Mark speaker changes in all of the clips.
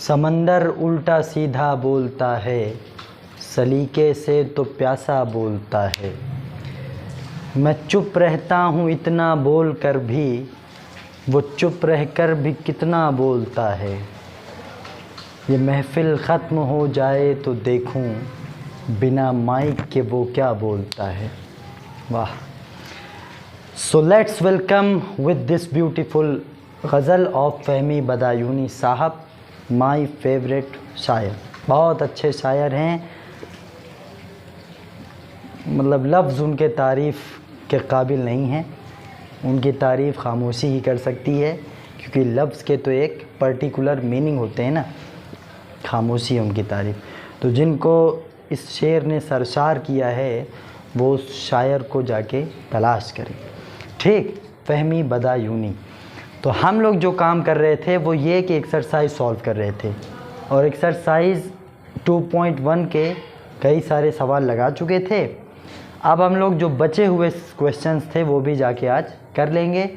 Speaker 1: समंदर उल्टा सीधा बोलता है, सलीके से तो प्यासा बोलता है। मैं चुप रहता हूँ इतना बोल कर भी, वो चुप रहकर भी कितना बोलता है। ये महफ़िल ख़त्म हो जाए तो देखूं, बिना माइक के वो क्या बोलता है। वाह। So let's welcome with this beautiful ghazal of Fahmi Badayuni साहब, माय फेवरेट शायर। बहुत अच्छे शायर हैं, मतलब लफ्ज़ उनके तारीफ़ के काबिल नहीं हैं। उनकी तारीफ़ खामोशी ही कर सकती है, क्योंकि लफ्ज़ के तो एक पर्टिकुलर मीनिंग होते हैं ना। खामोशी है उनकी तारीफ़। तो जिनको इस शेर ने सरशार किया है वो उस शायर को जाके तलाश करें। ठीक, फ़हमी बदायूनी। तो हम लोग जो काम कर रहे थे वो ये कि एक्सरसाइज सॉल्व कर रहे थे, और एक्सरसाइज 2.1 के कई सारे सवाल लगा चुके थे। अब हम लोग जो बचे हुए क्वेश्चंस थे वो भी जाके आज कर लेंगे,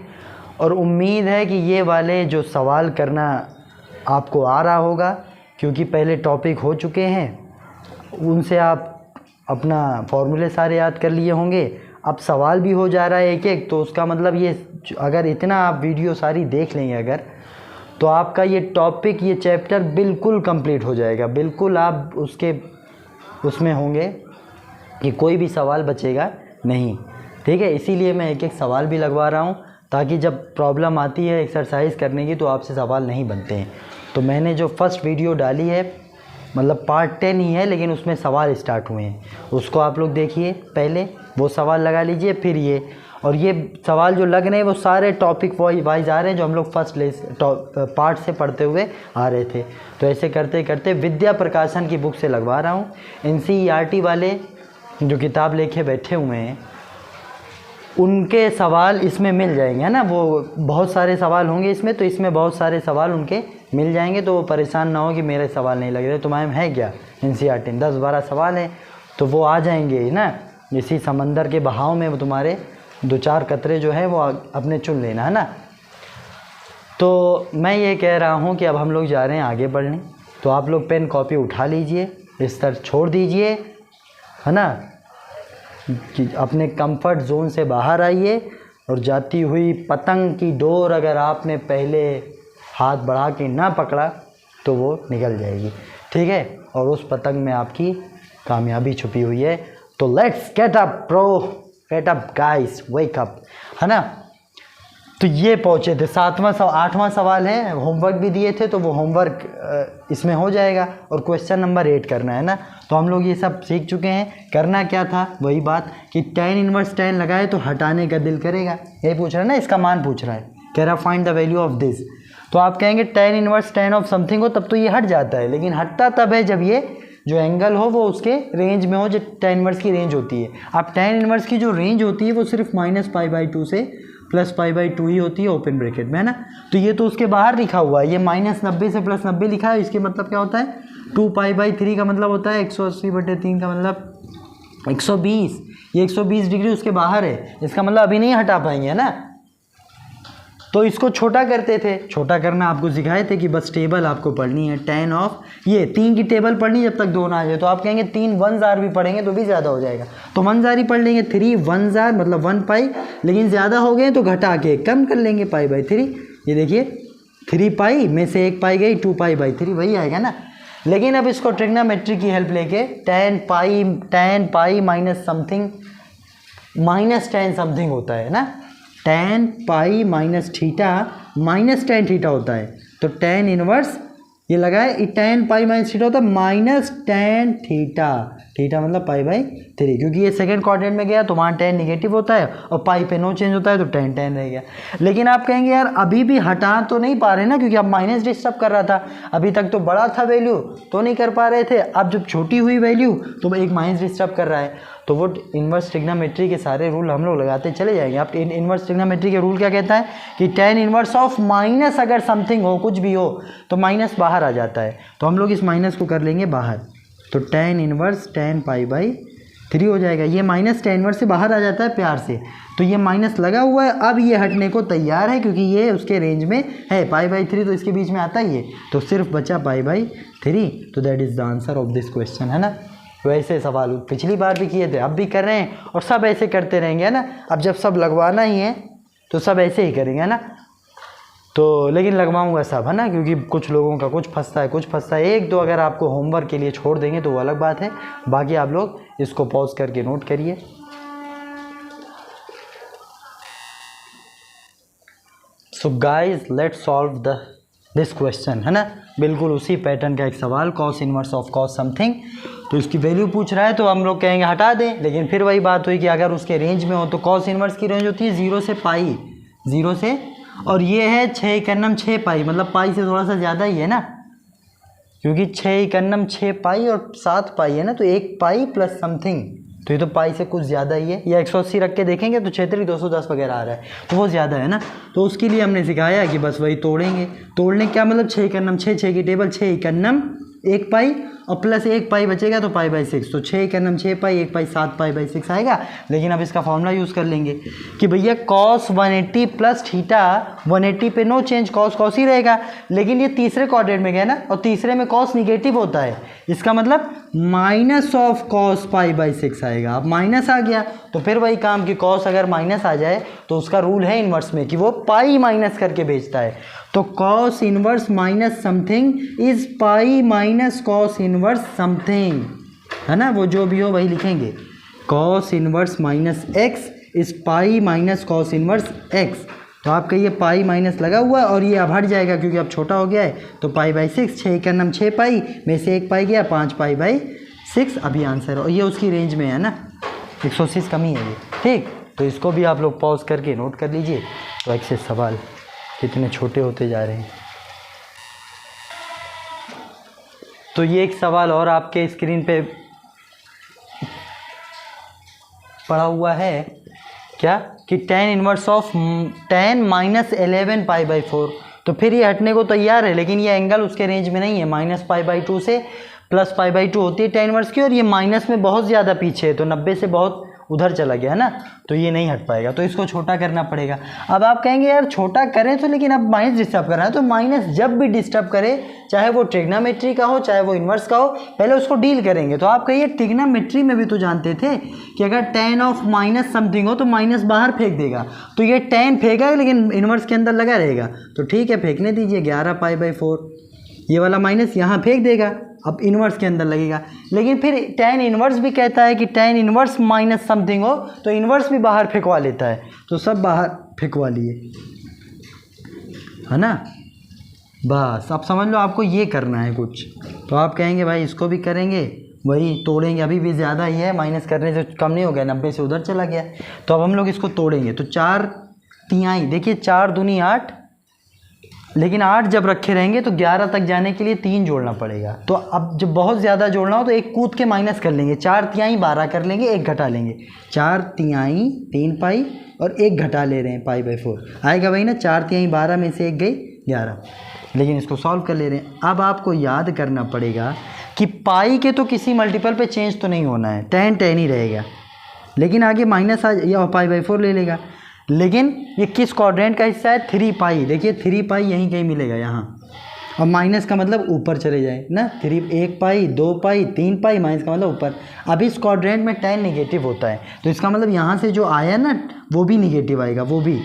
Speaker 1: और उम्मीद है कि ये वाले जो सवाल करना आपको आ रहा होगा, क्योंकि पहले टॉपिक हो चुके हैं, उनसे आप अपना फॉर्मूले सारे याद कर लिए होंगे। अब सवाल भी हो जा रहा है एक एक, तो उसका मतलब ये, अगर इतना आप वीडियो सारी देख लेंगे अगर, तो आपका ये टॉपिक, ये चैप्टर बिल्कुल कंप्लीट हो जाएगा। बिल्कुल आप उसमें होंगे कि कोई भी सवाल बचेगा नहीं। ठीक है, इसीलिए मैं एक एक सवाल भी लगवा रहा हूँ, ताकि जब प्रॉब्लम आती है एक्सरसाइज करने की तो आपसे सवाल नहीं बनते हैं। तो मैंने जो फर्स्ट वीडियो डाली है, मतलब पार्ट 10 ही है, लेकिन उसमें सवाल स्टार्ट हुए हैं, उसको आप लोग देखिए पहले, वो सवाल लगा लीजिए, फिर ये, और ये सवाल जो लग रहे हैं वो सारे टॉपिक वाइज आ रहे हैं, जो हम लोग फर्स्ट पार्ट से पढ़ते हुए आ रहे थे। तो ऐसे करते करते विद्या प्रकाशन की बुक से लगवा रहा हूँ। NCERT वाले जो किताब लेके बैठे हुए हैं उनके सवाल इसमें मिल जाएंगे, है ना। वो बहुत सारे सवाल होंगे इसमें, तो इसमें बहुत सारे सवाल उनके मिल जाएंगे, तो वो परेशान ना हो कि मेरे सवाल नहीं लग रहे। तो मैम है क्या NCERT 10-12 सवाल हैं, तो वो आ जाएंगे ना। इसी समंदर के बहाव में वो तुम्हारे 2-4 कतरे जो है वो अपने चुन लेना, है ना। तो मैं ये कह रहा हूँ कि अब हम लोग जा रहे हैं आगे बढ़ने। तो आप लोग पेन कॉपी उठा लीजिए, बिस्तर छोड़ दीजिए, है ना, कि अपने कंफर्ट जोन से बाहर आइए। और जाती हुई पतंग की डोर अगर आपने पहले हाथ बढ़ा के ना पकड़ा तो वो निकल जाएगी। ठीक है, और उस पतंग में आपकी कामयाबी छुपी हुई है। तो let's get up bro, get up guys, wake up, है ना। तो ये पहुँचे थे 8वां सवाल है, होमवर्क भी दिए थे, तो वो होमवर्क इसमें हो जाएगा, और क्वेश्चन नंबर 8 करना है ना। तो हम लोग ये सब सीख चुके हैं। करना क्या था, वही बात कि tan इनवर्स tan लगाए तो हटाने का दिल करेगा। ये पूछ रहा है ना, इसका मान पूछ रहा है, कह रहा find the value of this. तो आप कहेंगे tan inverse tan of something हो, तब तो ये हट जाता है, लेकिन हटता तब है जब ये जो एंगल हो वो उसके रेंज में हो, जो tan इनवर्स की रेंज होती है। अब tan इनवर्स की जो रेंज होती है वो सिर्फ -π/2 से +π/2 ही होती है, ओपन ब्रैकेट में, है ना। तो ये तो उसके बाहर लिखा हुआ है, ये -90 से +90 लिखा है। इसके मतलब क्या होता है, 2π/3 का मतलब होता है 180/3 का मतलब 120। ये 120 डिग्री उसके बाहर है, इसका मतलब अभी नहीं हटा पाएंगे, है ना। तो इसको छोटा करते थे, छोटा करना आपको सिखाए थे कि बस टेबल आपको पढ़नी है tan ऑफ, ये 3 की टेबल पढ़नी जब तक 2 ना आ जाए। तो आप कहेंगे 3 1 जार भी पढ़ेंगे तो भी ज़्यादा हो जाएगा, तो 1 जार ही पढ़ लेंगे। 3 1 जार मतलब 1π, लेकिन ज़्यादा हो गए तो घटा के कम कर लेंगे π/3। ये देखिए 3π में से 1 पाई गई, 2π/3 वही आएगा ना। लेकिन अब इसको ट्रिग्नोमेट्री की हेल्प लेके tan π minus something, -tan something होता है ना, tan π minus theta minus tan theta होता है। तो tan इनवर्स ये लगाए, tan π माइनस थीटा होता है -tan थीटा, थीटा मतलब π/3, क्योंकि ये सेकंड क्वाड्रेंट में गया तो वहाँ tan निगेटिव होता है, और पाई पे नो चेंज होता है, तो tan रह गया। लेकिन आप कहेंगे यार अभी भी हटा तो नहीं पा रहे ना, क्योंकि अब माइनस डिस्टर्ब कर रहा था, अभी तक तो बड़ा था वैल्यू तो नहीं कर पा रहे थे, अब जब छोटी हुई वैल्यू तो एक माइनस डिस्टर्ब कर रहा है। तो वो इन्वर्स ट्रिग्नोमेट्री के सारे रूल हम लोग लगाते चले जाएंगे। आप इन्वर्स ट्रिग्नोमेट्री के रूल क्या कहता है कि tan इन्वर्स ऑफ माइनस अगर समथिंग हो, कुछ भी हो, तो माइनस बाहर आ जाता है। तो हम लोग इस माइनस को कर लेंगे बाहर। तो tan इन्वर्स tan π/3 3 हो जाएगा। ये माइनस tan इनवर्स से बाहर आ जाता है प्यार से, तो ये माइनस लगा हुआ है, अब ये हटने को तैयार है क्योंकि ये उसके रेंज में है। π/3 तो इसके बीच में आता ही है, तो सिर्फ बचा π/3। तो that is the answer of this question, है ना। वैसे सवाल पिछली बार भी किए थे, अब भी कर रहे हैं और सब ऐसे करते रहेंगे, है ना। अब जब सब लगवाना ही है तो सब ऐसे ही करेंगे, है ना। तो लेकिन लगवाऊंगा सब, है ना, क्योंकि कुछ लोगों का कुछ फंसता है। एक दो अगर आपको होमवर्क के लिए छोड़ देंगे तो वो अलग बात है, बाकी आप लोग इसको पॉज करके नोट करिए। So guys let's solve this question, है ना। बिल्कुल उसी पैटर्न का एक सवाल, cos inverse of cos something. तो इसकी वैल्यू पूछ रहा है तो हम लोग कहेंगे हटा दें, लेकिन फिर वही बात हुई कि अगर उसके रेंज में हो तो कॉस इनवर्स की रेंज होती है 0 से पाई, 0 से, और ये है 6 पाई, मतलब पाई से थोड़ा सा ज़्यादा ही है ना, क्योंकि 6 पाई और 7 पाई है ना, तो 1 पाई प्लस समथिंग, तो ये तो पाई से कुछ ज़्यादा ही है। या 180 रख के देखेंगे तो 210 वगैरह आ रहा है, तो वो ज़्यादा है ना। तो उसके लिए हमने सिखाया कि बस वही तोड़ेंगे। तोड़ने क्या मतलब, 6 की टेबल, 1 पाई और प्लस 1 पाई बचेगा तो π/6, तो 6 पाई, 1 पाई 7 π/6 आएगा। लेकिन अब इसका फॉर्मूला यूज़ कर लेंगे कि भैया cos 180 प्लस थीटा, 180 पे नो चेंज, cos ही रहेगा। लेकिन ये तीसरे क्वाड्रेंट में गया ना, और तीसरे में cos निगेटिव होता है, इसका मतलब माइनस ऑफ cos π/6 आएगा। अब माइनस आ गया तो फिर वही काम कि cos अगर माइनस आ जाए तो उसका रूल है इन्वर्स में कि वो पाई माइनस करके भेजता है। तो cos inverse minus something is pi minus cos inverse something, है ना। वो जो भी हो वही लिखेंगे, cos inverse minus x is pi minus cos inverse x. तो आपका ये पाई माइनस लगा हुआ है और ये अब हट जाएगा क्योंकि अब छोटा हो गया है, तो π/6, 6 पाई में से 1 पाई गया, 5 π/6 अभी आंसर है। और ये उसकी रेंज में है ना, 180 कमी है ये, ठीक। तो इसको भी आप लोग पॉज करके नोट कर लीजिए। तो ऐसे सवाल कितने छोटे होते जा रहे हैं। तो ये एक सवाल और आपके स्क्रीन पे पड़ा हुआ है क्या, कि tan inverse of tan minus 11 π/4। तो फिर ये हटने को तैयार है, लेकिन ये एंगल उसके रेंज में नहीं है, माइनस π/2 से प्लस π/2 होती है tan इनवर्स की, और ये माइनस में बहुत ज़्यादा पीछे है, तो 90 से बहुत उधर चला गया है ना, तो ये नहीं हट पाएगा, तो इसको छोटा करना पड़ेगा। अब आप कहेंगे यार छोटा करें तो, लेकिन अब माइनस डिस्टर्ब करना है, तो माइनस जब भी डिस्टर्ब करे, चाहे वो ट्रिग्नोमेट्री का हो चाहे वो इन्वर्स का हो, पहले उसको डील करेंगे। तो आप कहिए ट्रिग्नोमेट्री में भी तो जानते थे कि अगर tan ऑफ माइनस समथिंग हो तो माइनस बाहर फेंक देगा, तो ये tan फेंका लेकिन इन्वर्स के अंदर लगा रहेगा, तो ठीक है फेंकने दीजिए, 11 π/4, ये वाला माइनस यहाँ फेंक देगा, अब इन्वर्स के अंदर लगेगा। लेकिन फिर tan इन्वर्स भी कहता है कि tan इन्वर्स माइनस समथिंग हो तो इन्वर्स भी बाहर फेंकवा लेता है, तो सब बाहर फेंकवा लिए, है ना। बस अब समझ लो आपको ये करना है कुछ, तो आप कहेंगे भाई इसको भी करेंगे, वही तोड़ेंगे, अभी भी ज़्यादा ही है, माइनस करने से कम नहीं हो गया, 90 से उधर चला गया। तो अब हम लोग इसको तोड़ेंगे, तो 4 तिहाई, देखिए 4 दूनी 8, लेकिन 8 जब रखे रहेंगे तो 11 तक जाने के लिए 3 जोड़ना पड़ेगा। तो अब जब बहुत ज़्यादा जोड़ना हो तो एक कूद के माइनस कर लेंगे, 4 तिहाई 12 कर लेंगे, 1 घटा लेंगे, 4 तिहाई 3 पाई और 1 घटा ले रहे हैं π/4, आएगा वही ना, 4 तिहाई 12 में से 1 गई 11, लेकिन इसको सॉल्व कर ले रहे हैं। अब आपको याद करना पड़ेगा कि पाई के तो किसी मल्टीपल पे चेंज तो नहीं होना है, tan ही रहेगा, लेकिन आगे माइनस आ या π/4 ले लेगा। लेकिन ये किस क्वाड्रेंट का हिस्सा है, 3 पाई, देखिए 3 पाई यहीं कहीं मिलेगा यहाँ, और माइनस का मतलब ऊपर चले जाए ना, 1 पाई 2 पाई 3 पाई, माइनस का मतलब ऊपर। अब इस क्वाड्रेंट में tan निगेटिव होता है, तो इसका मतलब यहाँ से जो आया ना वो भी निगेटिव आएगा, वो भी।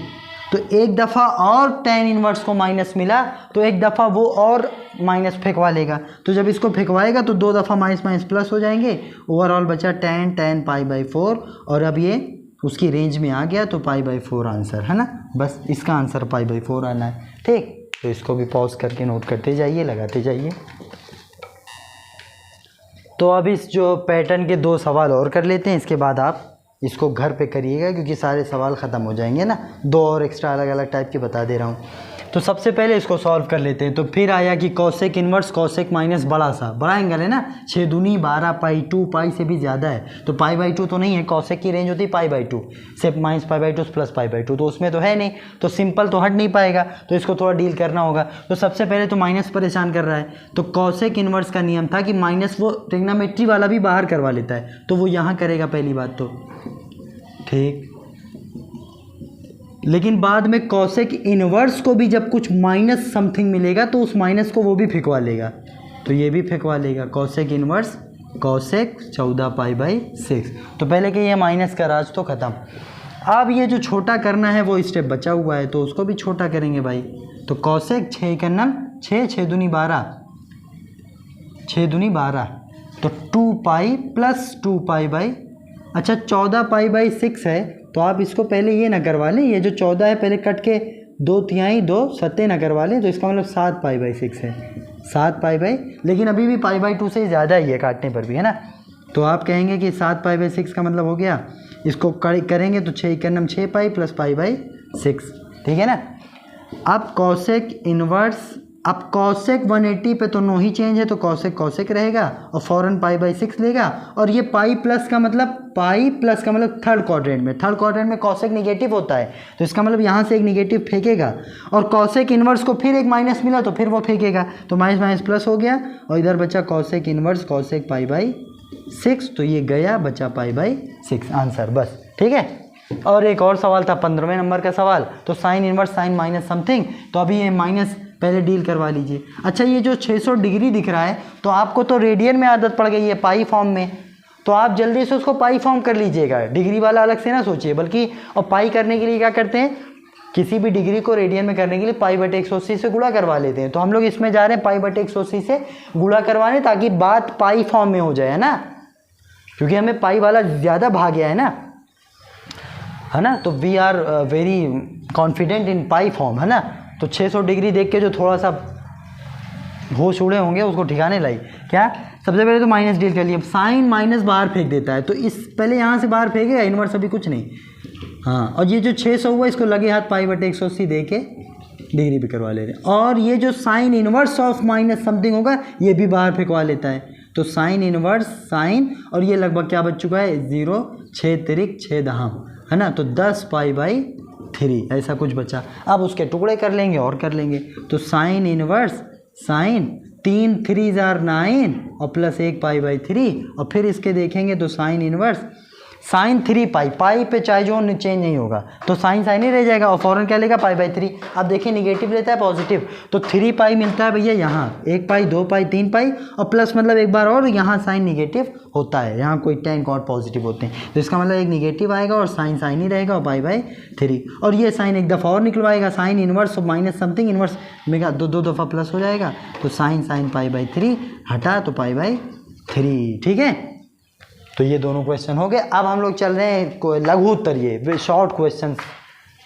Speaker 1: तो एक दफ़ा और tan इन्वर्स को माइनस मिला तो एक दफ़ा वो और माइनस फेंकवा लेगा, तो जब इसको फेंकवाएगा तो 2 दफ़ा माइनस माइनस प्लस हो जाएंगे, ओवरऑल बचा tan π/4, और अब ये उसकी रेंज में आ गया तो π/4 आंसर, है ना। बस इसका आंसर π/4 आना है, ठीक। तो इसको भी पॉज करके नोट करते जाइए, लगाते जाइए। तो अब इस जो पैटर्न के 2 सवाल और कर लेते हैं, इसके बाद आप इसको घर पे करिएगा क्योंकि सारे सवाल ख़त्म हो जाएंगे ना। 2 और एक्स्ट्रा अलग अलग टाइप के बता दे रहा हूँ। तो सबसे पहले इसको सॉल्व कर लेते हैं। तो फिर आया कि कॉसेक इनवर्स कॉसेक माइनस बड़ा सा बड़ा एंगल है ना, 6 दूनी 12 पाई 2 पाई से भी ज़्यादा है, तो पाई बाई 2 तो नहीं है, कॉसेक की रेंज होती है पाई बाई 2 से minus pi by 2 plus pi by 2, तो उसमें तो है नहीं, तो सिंपल तो हट नहीं पाएगा, तो इसको थोड़ा डील करना होगा। तो सबसे पहले तो माइनस परेशान कर रहा है, तो कॉसेक इनवर्स का नियम था कि माइनस वो ट्रिग्नोमेट्री वाला भी बाहर करवा लेता है, तो वो यहाँ करेगा पहली बात तो, ठीक। लेकिन बाद में कॉसेक इनवर्स को भी जब कुछ माइनस समथिंग मिलेगा तो उस माइनस को वो भी फेंकवा लेगा, तो ये भी फेंकवा लेगा, cosec inverse cosec 14 pi by 6। तो पहले कि ये माइनस का राज तो ख़त्म। अब ये जो छोटा करना है वो स्टेप बचा हुआ है, तो उसको भी छोटा करेंगे भाई। तो कॉसेक 6 का नम 6 6 दूनी 12 6 दूनी 12, तो 2 पाई प्लस 2 पाई बाई, अच्छा 14 पाई बाई 6 है, तो आप इसको पहले ये ना करवा लें, ये जो 14 है पहले कट के 2 तिहाई 2 सत्ते ना करवा लें, तो इसका मतलब 7 पाई बाई 6 है, 7 पाई बाई, लेकिन अभी भी पाई बाई 2 से ज़्यादा ही है काटने पर भी, है ना। तो आप कहेंगे कि 7 पाई बाई 6 का मतलब हो गया, इसको करेंगे तो 6 का नम 6 पाई प्लस पाई बाई 6, ठीक है ना। अब कॉसेक इनवर्स, अब कॉसेक 180 पे तो नो ही चेंज है, तो कॉसेक कॉसेक रहेगा और फौरन पाई बाई 6 लेगा, और ये पाई प्लस का मतलब पाई प्लस का मतलब थर्ड क्वाड्रेंट में कॉसेक निगेटिव होता है, तो इसका मतलब यहाँ से एक निगेटिव फेंकेगा, और कॉसेक इनवर्स को फिर एक माइनस मिला तो फिर वो फेंकेगा, तो माइनस माइनस प्लस हो गया, और इधर बचा cosec inverse cosec pi by 6, तो ये गया, बचा पाई बाई 6 आंसर, बस ठीक है। और एक और सवाल था 15वें नंबर का सवाल, तो sine inverse sine minus something, तो अभी ये माइनस पहले डील करवा लीजिए। अच्छा ये जो 600 डिग्री दिख रहा है, तो आपको तो रेडियन में आदत पड़ गई है पाई फॉर्म में, तो आप जल्दी से उसको पाई फॉर्म कर लीजिएगा, डिग्री वाला अलग से ना सोचिए, बल्कि और पाई करने के लिए क्या करते हैं, किसी भी डिग्री को रेडियन में करने के लिए पाई बटे 180 से गुणा करवा लेते हैं, तो हम लोग इसमें जा रहे हैं पाई बटे 180 से गुणा करवाने, ताकि बात पाई फॉर्म में हो जाए, है ना, क्योंकि हमें पाई वाला ज़्यादा भाग गया है ना, तो we are very confident in pie form, है ना। तो 600 डिग्री देख के जो थोड़ा सा होश उड़े होंगे उसको ठिकाने लाई, क्या सबसे पहले तो माइनस डील कर लिया, अब साइन माइनस बाहर फेंक देता है, तो इस पहले यहाँ से बाहर फेंकेगा, इनवर्स अभी कुछ नहीं, हाँ, और ये जो 600 हुआ इसको लगे हाथ पाई बटे 180 दे के डिग्री भी करवा ले रहे हैं, और ये जो sine inverse of minus something होगा ये भी बाहर फेंकवा लेता है, तो साइन इनवर्स साइन, और ये लगभग क्या बच चुका है 0 6 तिरिक 6 दहम, है ना, तो 10 पाई बाई 3 ऐसा कुछ बचा। अब उसके टुकड़े कर लेंगे और कर लेंगे, तो साइन इनवर्स साइन 3 3 9 और प्लस 1 पाई बाई 3, और फिर इसके देखेंगे तो साइन इनवर्स साइन 3 पाई, पाई पे चाहे जो चेंज नहीं होगा, तो साइन साइन ही रह जाएगा, और फौरन क्या लेगा पाई बाई 3। अब देखिए निगेटिव लेता है पॉजिटिव, तो 3 पाई मिलता है भैया यहाँ, 1 पाई 2 पाई 3 पाई, और प्लस मतलब एक बार और यहाँ साइन निगेटिव होता है, यहाँ कोई टेन कॉट पॉजिटिव होते हैं, तो इसका मतलब एक निगेटिव आएगा और साइन साइन ही रहेगा, और पाई बाई 3, और ये साइन एक दफ़ा और निकलवाएगा, sine inverse minus something inverse मेगा दो दफ़ा प्लस हो जाएगा, तो साइन साइन पाई बाई 3 हटा तो पाई बाई 3, ठीक है। तो ये दोनों क्वेश्चन हो गए। अब हम लोग चल रहे हैं लघु उत्तरीय शॉर्ट क्वेश्चन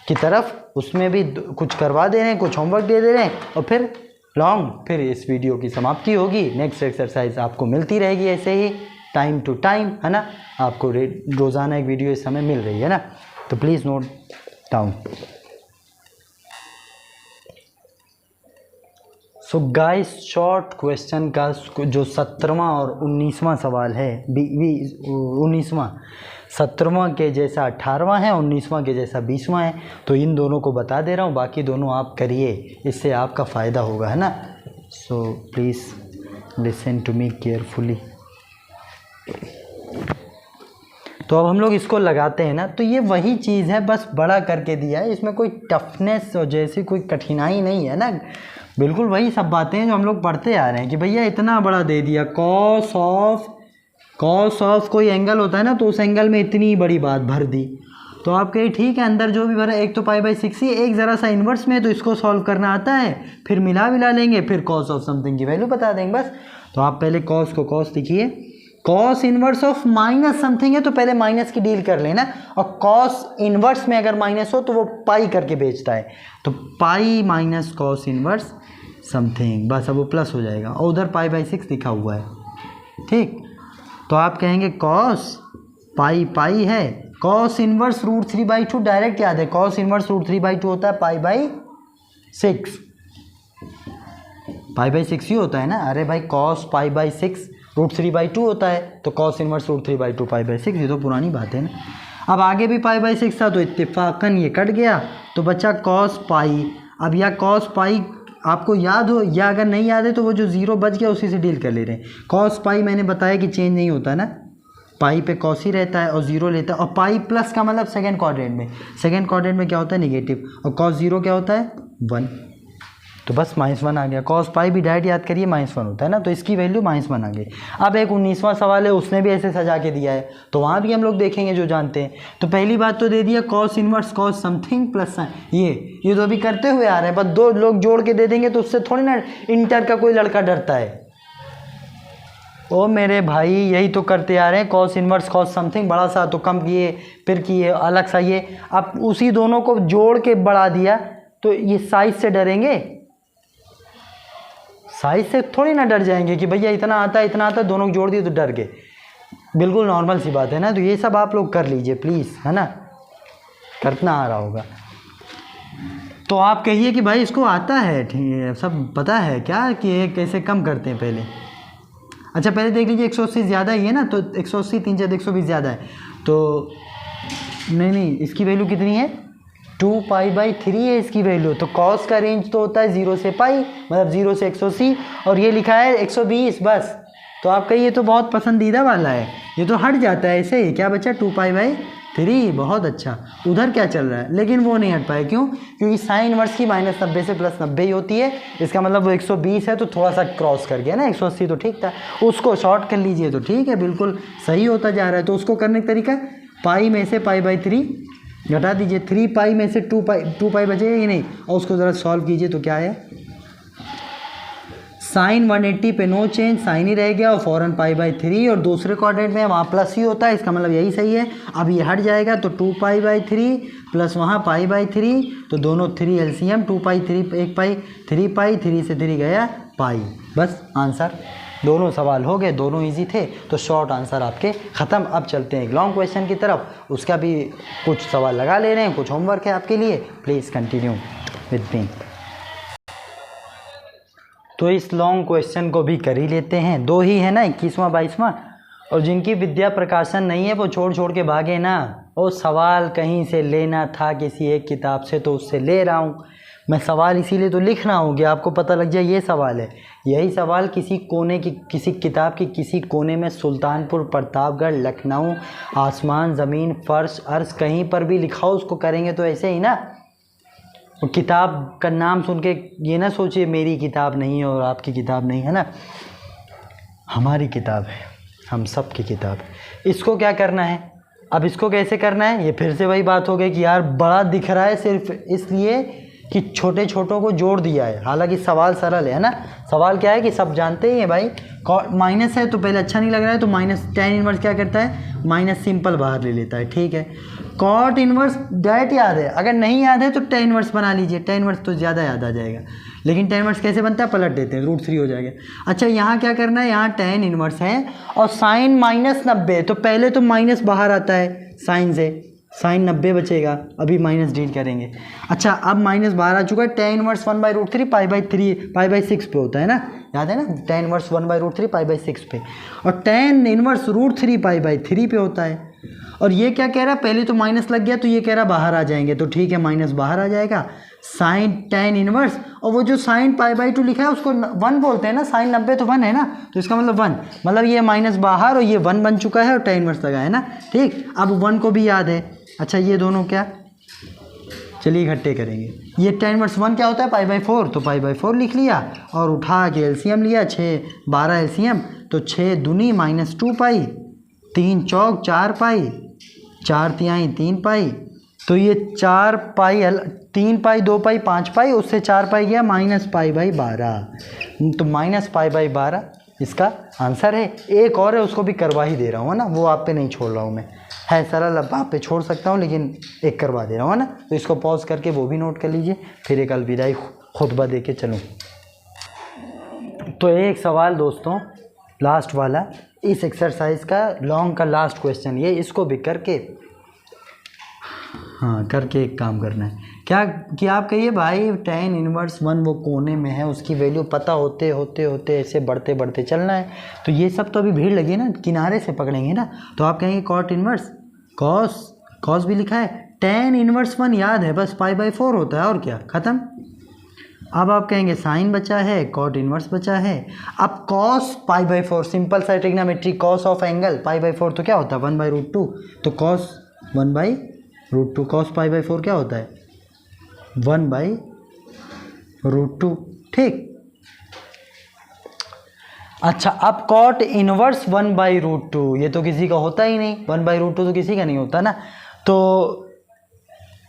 Speaker 1: की तरफ, उसमें भी कुछ करवा दे रहे हैं, कुछ होमवर्क दे रहे हैं, और फिर लॉन्ग फिर इस वीडियो की समाप्ति होगी। नेक्स्ट एक्सरसाइज आपको मिलती रहेगी ऐसे ही टाइम टू टाइम, है ना, आपको रोज़ाना एक वीडियो इस समय मिल रही है ना, तो please note down. So guys short question का जो 17वां और 19वां सवाल है, 19वां 17वां के जैसा 18वां है, 19वां के जैसा 20वां है, तो इन दोनों को बता दे रहा हूँ, बाकी दोनों आप करिए, इससे आपका फ़ायदा होगा, है ना। So please listen to me carefully. तो अब हम लोग इसको लगाते हैं ना, तो ये वही चीज़ है, बस बड़ा करके दिया है, इसमें कोई टफनेस और जैसी कोई कठिनाई नहीं है ना, बिल्कुल वही सब बातें हैं जो हम लोग पढ़ते आ रहे हैं कि भैया इतना बड़ा दे दिया, कॉस ऑफ कोई एंगल होता है ना, तो उस एंगल में इतनी बड़ी बात भर दी, तो आप कहिए ठीक है, अंदर जो भी भरा, एक तो पाई बाई 6 ही, एक ज़रा सा इन्वर्स में, तो इसको सॉल्व करना आता है, फिर मिला लेंगे, फिर कॉस ऑफ समथिंग की वैल्यू बता देंगे बस। तो आप पहले कॉस को कॉस लिखिए, cos inverse of minus something है तो पहले माइनस की डील कर लेना, और कॉस इन्वर्स में अगर माइनस हो तो वो पाई करके बेचता है, तो pi minus cos inverse something, बस अब वो प्लस हो जाएगा, और उधर पाई बाई 6 लिखा हुआ है, ठीक। तो आप कहेंगे कॉस पाई है, कॉस इन्वर्स √3/2 डायरेक्ट याद है, कॉस इन्वर्स √3/2 होता है पाई बाई 6 पाई/6 ही होता है ना। अरे भाई कॉस पाई/6 √3/2 होता है, तो कॉस इनवर्स √3/2 पाई/6, ये तो पुरानी बात है ना। अब आगे भी पाई/6 था तो इत्तेफाकन ये कट गया तो बचा कॉस पाई। अब या कॉस पाई आपको याद हो या अगर नहीं याद है तो वो जो 0 बच गया उसी से डील कर ले रहे हैं। कॉस पाई मैंने बताया कि चेंज नहीं होता ना, पाई पे कॉस ही रहता है और 0 लेता है। और पाई प्लस का मतलब सेकंड क्वाड्रेंट में क्या होता है नेगेटिव, और कॉस 0 क्या होता है 1, तो बस -1 आ गया। कॉस पाई भी डायरेक्ट याद करिए -1 होता है ना, तो इसकी वैल्यू -1 आ गई। अब एक 19वां सवाल है, उसने भी ऐसे सजा के दिया है तो वहाँ भी हम लोग देखेंगे जो जानते हैं। तो पहली बात तो दे दिया cos inverse cos something plus sign, ये तो अभी करते हुए आ रहे हैं, बस 2 लोग जोड़ के दे देंगे तो उससे थोड़ी ना इंटर का कोई लड़का डरता है। ओ मेरे भाई यही तो करते आ रहे हैं, कॉस इनवर्स कॉस समथिंग बड़ा सा तो कम किए, फिर किए अलग सा ये, अब उसी दोनों को जोड़ के बढ़ा दिया तो ये साइज से डरेंगे, साइज से थोड़ी ना डर जाएंगे कि भैया इतना आता है दोनों को जोड़ दिए तो डर गए, बिल्कुल नॉर्मल सी बात है ना। तो ये सब आप लोग कर लीजिए प्लीज़, है ना, करना आ रहा होगा तो आप कहिए कि भाई इसको आता है, सब पता है क्या कि ये कैसे कम करते हैं पहले। अच्छा पहले देख लीजिए 180 ज़्यादा ही है ना, तो 180 3 × 120 ज़्यादा है, तो नहीं इसकी वैल्यू कितनी है 2π/3 है इसकी वैल्यू। तो कॉस का रेंज तो होता है 0 से पाई, मतलब 0 से 180, और ये लिखा है 120 बस। तो आपका ये तो बहुत पसंदीदा वाला है, ये तो हट जाता है ऐसे ही। क्या बचा 2π/3, बहुत अच्छा। उधर क्या चल रहा है, लेकिन वो नहीं हट पाए, क्यों? क्योंकि साइन इनवर्स की -90 से +90 ही होती है, इसका मतलब वो 120 है तो थोड़ा सा क्रॉस कर गया ना, 180 तो ठीक था, उसको शॉर्ट कर लीजिए तो ठीक है, बिल्कुल सही होता जा रहा है। तो उसको करने का तरीका, पाई में से π/3 घटा दीजिए, 3π में से 2π बचेगा ही नहीं, और उसको ज़रा सॉल्व कीजिए तो क्या है, साइन 180 पे नो चेंज, साइन ही रह गया, और फौरन π/3, और दूसरे क्वाड्रेंट में वहाँ प्लस ही होता है, इसका मतलब यही सही है। अब ये हट जाएगा तो 2π/3 प्लस वहाँ π/3, तो दोनों 3 LCM, 2π 3 1π 3π, 3 से 3 गया पाई, बस आंसर। दोनों सवाल हो गए, दोनों इजी थे, तो शॉर्ट आंसर आपके ख़त्म। अब चलते हैं एक लॉन्ग क्वेश्चन की तरफ, उसका भी कुछ सवाल लगा ले रहे हैं, कुछ होमवर्क है आपके लिए, प्लीज़ कंटिन्यू विद मी। तो इस लॉन्ग क्वेश्चन को भी कर ही लेते हैं, 2 ही है ना, 21वां 22वां, और जिनकी विद्या प्रकाशन नहीं है वो छोड़ के भागे ना। और सवाल कहीं से लेना था किसी एक किताब से तो उससे ले रहा हूँ मैं, सवाल इसीलिए तो लिख रहा हूँ कि आपको पता लग जाए ये सवाल है। यही सवाल किसी कोने की, किसी किताब की किसी कोने में सुल्तानपुर, प्रतापगढ़, लखनऊ, आसमान, ज़मीन, फर्श, अर्श, कहीं पर भी लिखा हो उसको करेंगे तो ऐसे ही ना। और किताब का नाम सुन के ये ना सोचिए मेरी किताब नहीं है और आपकी किताब नहीं है ना, हमारी किताब है, हम सब की किताब। इसको क्या करना है, अब इसको कैसे करना है, ये फिर से वही बात हो गई कि यार बड़ा दिख रहा है सिर्फ इसलिए कि छोटे छोटों को जोड़ दिया है, हालांकि सवाल सरल है ना। सवाल क्या है कि सब जानते ही हैं भाई, माइनस है तो पहले अच्छा नहीं लग रहा है, तो tan इनवर्स क्या करता है, माइनस सिंपल बाहर ले लेता है, ठीक है। कॉट इनवर्स डायरेक्ट याद है, अगर नहीं याद है तो tan इनवर्स बना लीजिए, tan इनवर्स तो ज़्यादा याद आ जाएगा। लेकिन tan इनवर्स कैसे बनता है, पलट देते हैं, √3 हो जाएगा। अच्छा यहाँ क्या करना है, यहाँ tan इनवर्स है और साइन -90, तो पहले तो माइनस बाहर आता है साइन से, साइन 90 बचेगा, अभी माइनस डील करेंगे। अच्छा अब माइनस बाहर आ चुका है, tan इनवर्स 1/√3 π/6 पे होता है ना, याद है ना, tan इनवर्स 1/√3 π/6 पे, और tan इनवर्स √3 π/3 पे होता है। और ये क्या कह रहा है, पहले तो माइनस लग गया तो ये कह रहा बाहर आ जाएंगे, तो ठीक है माइनस बाहर आ जाएगा, साइन tan इनवर्स, और वो जो साइन π/2 लिखा है उसको 1 बोलते हैं ना, साइन 90 तो 1 है ना, तो इसका मतलब 1, मतलब ये माइनस बाहर और ये 1 बन चुका है और tan इनवर्स लगा है ना, ठीक। अब 1 को भी याद है। अच्छा ये दोनों क्या, चलिए इकट्ठे करेंगे, ये tan इनवर्स 1 क्या होता है, π/4, तो π/4 लिख लिया, और उठा के एलसीएम लिया, 6 12 एलसीएम, तो 6 दूनी -2π, 3 चौक 4π, 4 तिहाई 3π, तो ये 4π 3π 2π 5π, उससे 4π गया -π/12, तो -π/12 इसका आंसर है। एक और है उसको भी करवा ही दे रहा हूँ ना, वो आप पे नहीं छोड़ रहा हूँ मैं, है सरल, अब आप पे छोड़ सकता हूँ लेकिन एक करवा दे रहा हूँ ना, तो इसको पॉज करके वो भी नोट कर लीजिए, फिर एक अलविदाई खुतबा दे के चलूँ। तो एक सवाल दोस्तों लास्ट वाला, इस एक्सरसाइज का लॉन्ग का लास्ट क्वेश्चन ये, इसको भी करके, हाँ करके एक काम करना है, क्या कि आप कहिए भाई tan इनवर्स 1 वो कोने में है, उसकी वैल्यू पता होते होते होते ऐसे बढ़ते बढ़ते चलना है। तो ये सब तो अभी भीड़ लगी है ना, किनारे से पकड़ेंगे ना। तो आप कहेंगे cot इनवर्स, cos भी लिखा है, tan इनवर्स 1 याद है, बस π/4 होता है और क्या, ख़त्म। अब आप कहेंगे साइन बचा है, cot इनवर्स बचा है। अब cos π/4 सिंपल सा ट्रिग्नोमेट्री, cos ऑफ एंगल π/4 तो क्या होता है 1/√2, तो cos 1/√2, cos π/4 क्या होता है 1/√2, ठीक। अच्छा, अब cot इनवर्स 1/√2 ये तो किसी का होता ही नहीं, 1/√2 तो किसी का नहीं होता ना। तो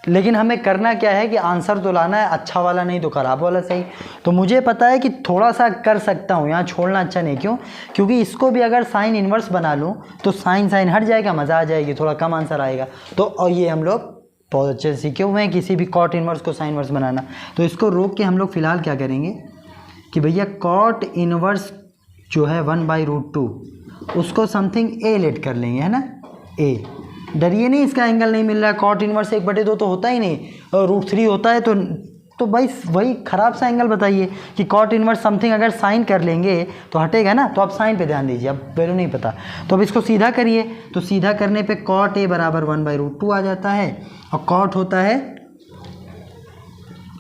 Speaker 1: लेकिन हमें करना क्या है कि आंसर तो लाना है अच्छा वाला, नहीं तो ख़राब वाला सही। तो मुझे पता है कि थोड़ा सा कर सकता हूँ, यहाँ छोड़ना अच्छा नहीं, क्यों, क्योंकि इसको भी अगर साइन इनवर्स बना लूँ तो साइन हट जाएगा, मज़ा आ जाएगी, थोड़ा कम आंसर आएगा। तो और ये हम लोग बहुत अच्छे से सीखे हुए हैं किसी भी cot इनवर्स को साइन इनवर्स बनाना। तो इसको रोक के हम लोग फ़िलहाल क्या करेंगे कि भैया cot इनवर्स जो है 1/√2 उसको समथिंग a लेट कर लेंगे, है ना, a। डरिए नहीं, इसका एंगल नहीं मिल रहा है, cot इनवर्स 1/2 तो होता ही नहीं, और √3 होता है, तो भाई वही ख़राब सा एंगल बताइए कि cot इनवर्स समथिंग अगर साइन कर लेंगे तो हटेगा ना। तो आप साइन पे ध्यान दीजिए, अब वैल्यू नहीं पता। तो अब इसको सीधा करिए, तो सीधा करने पे cot a बराबर 1/√2 आ जाता है, और cot होता है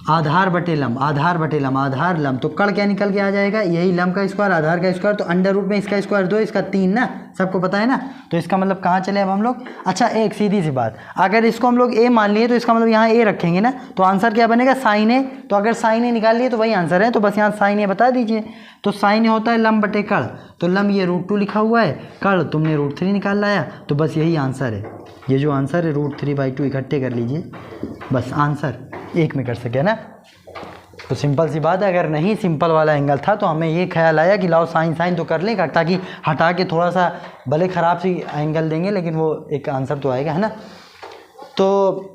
Speaker 1: आधार बटे लम, आधार बटे लम, आधार लम, तो कड़ क्या निकल के आ जाएगा, यही लम का स्क्वायर आधार का स्क्वायर, तो अंडर रूट में इसका स्क्वायर 2 इसका 3 ना, सबको पता है ना। तो इसका मतलब कहाँ चले अब हम लोग। अच्छा, एक सीधी सी बात, अगर इसको हम लोग a मान लिए तो इसका मतलब यहाँ a रखेंगे ना, तो आंसर क्या बनेगा sin a। तो अगर sin a निकाल लिए तो वही आंसर है, तो बस यहाँ sin a बता दीजिए। तो sin a होता है लम बटे कड़, तो लम ये √2 लिखा हुआ है, कड़ तुमने √3 निकाल लाया, तो बस यही आंसर है। ये जो आंसर है √3/2 इकट्ठे कर लीजिए, बस आंसर एक में कर सके ना। तो सिंपल सी बात है, अगर नहीं सिंपल वाला एंगल था तो हमें ये ख्याल आया कि लाओ साइन तो कर लें, ताकि हटा के थोड़ा सा भले ख़राब सी एंगल देंगे लेकिन वो एक आंसर तो आएगा, है ना। तो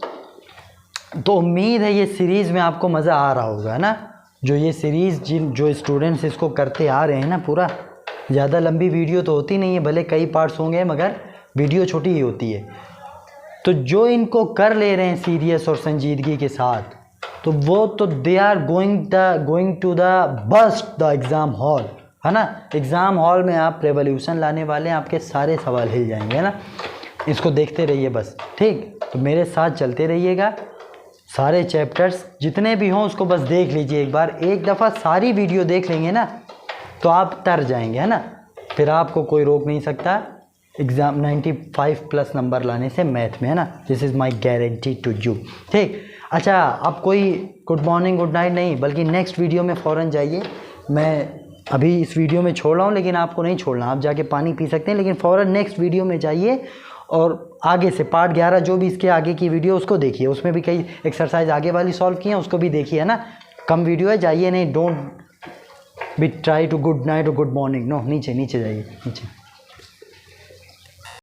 Speaker 1: उम्मीद है ये सीरीज़ में आपको मज़ा आ रहा होगा, है ना। जो ये सीरीज़ जो स्टूडेंट्स इसको करते आ रहे हैं ना, पूरा ज़्यादा लंबी वीडियो तो होती नहीं है, भले कई पार्ट्स होंगे मगर वीडियो छोटी ही होती है। तो जो इनको कर ले रहे हैं सीरियस और संजीदगी के साथ, तो वो तो they are going to the bust the exam hall, है ना। एग्ज़ाम हॉल में आप रेवोल्यूशन लाने वाले हैं, आपके सारे सवाल हिल जाएंगे, है ना। इसको देखते रहिए बस, ठीक। तो मेरे साथ चलते रहिएगा, सारे चैप्टर्स जितने भी हों उसको बस देख लीजिए एक बार, एक दफ़ा सारी वीडियो देख लेंगे ना तो आप तर जाएंगे, है ना। फिर आपको कोई रोक नहीं सकता एग्ज़ाम 95+ नंबर लाने से मैथ में, है ना। This is my guarantee to you, ठीक। अच्छा, अब कोई गुड मॉर्निंग गुड नाइट नहीं, बल्कि नेक्स्ट वीडियो में फ़ौरन जाइए। मैं अभी इस वीडियो में छोड़ रहा हूँ, लेकिन आपको नहीं छोड़ना, आप जाके पानी पी सकते हैं, लेकिन फ़ौरन नेक्स्ट वीडियो में जाइए और आगे से पार्ट 11 जो भी इसके आगे की वीडियो उसको देखिए, उसमें भी कई एक्सरसाइज आगे वाली सॉल्व की हैं, उसको भी देखिए, है ना। कम वीडियो है, जाइए नहीं, don't be try to good night और गुड मॉर्निंग, नो, नीचे जाइए, नीचे।